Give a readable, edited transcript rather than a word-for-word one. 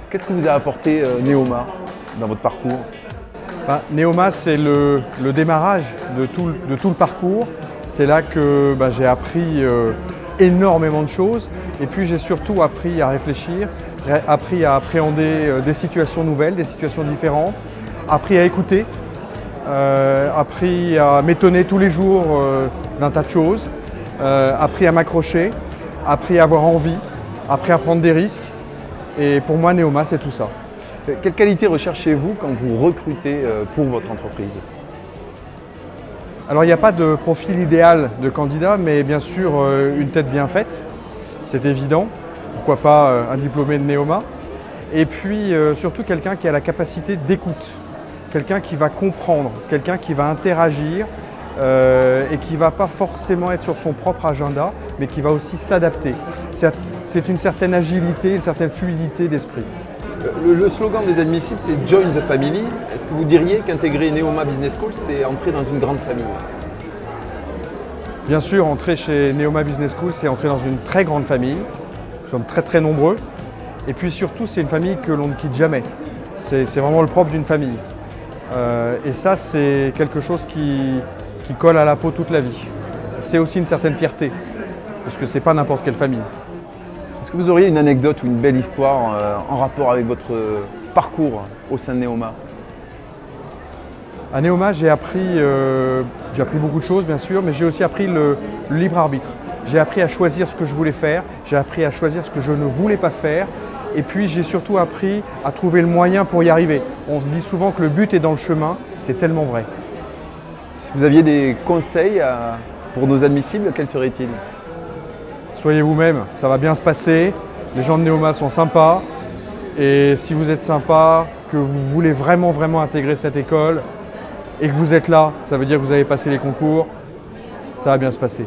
Qu'est-ce que vous a apporté Neoma dans votre parcours? Neoma, c'est le démarrage de tout le parcours. C'est là que j'ai appris énormément de choses. Et puis j'ai surtout appris à réfléchir, appris à appréhender des situations nouvelles, des situations différentes, appris à écouter, appris à m'étonner tous les jours d'un tas de choses, appris à m'accrocher, appris à avoir envie, appris à prendre des risques. Et pour moi, Neoma, c'est tout ça. Quelle qualité recherchez-vous quand vous recrutez pour votre entreprise? Alors, il n'y a pas de profil idéal de candidat, mais bien sûr, une tête bien faite, c'est évident. Pourquoi pas un diplômé de Neoma? Et puis, surtout quelqu'un qui a la capacité d'écoute, quelqu'un qui va comprendre, quelqu'un qui va interagir et qui ne va pas forcément être sur son propre agenda, mais qui va aussi s'adapter. C'est une certaine agilité, une certaine fluidité d'esprit. Le slogan des admissibles, c'est « Join the Family ». Est-ce que vous diriez qu'intégrer Neoma Business School, c'est entrer dans une grande famille? Bien sûr, entrer chez Neoma Business School, c'est entrer dans une très grande famille. Nous sommes très très nombreux. Et puis surtout, c'est une famille que l'on ne quitte jamais. C'est vraiment le propre d'une famille. Et ça, c'est quelque chose qui colle à la peau toute la vie. C'est aussi une certaine fierté, parce que ce n'est pas n'importe quelle famille. Est-ce que vous auriez une anecdote ou une belle histoire en rapport avec votre parcours au sein de Neoma? À Neoma, j'ai appris beaucoup de choses, bien sûr, mais j'ai aussi appris le libre arbitre. J'ai appris à choisir ce que je voulais faire, j'ai appris à choisir ce que je ne voulais pas faire, et puis j'ai surtout appris à trouver le moyen pour y arriver. On se dit souvent que le but est dans le chemin, c'est tellement vrai. Si vous aviez des conseils pour nos admissibles, quels seraient-ils? Soyez vous-même, ça va bien se passer. Les gens de Neoma sont sympas. Et si vous êtes sympa, que vous voulez vraiment intégrer cette école et que vous êtes là, ça veut dire que vous avez passé les concours, ça va bien se passer.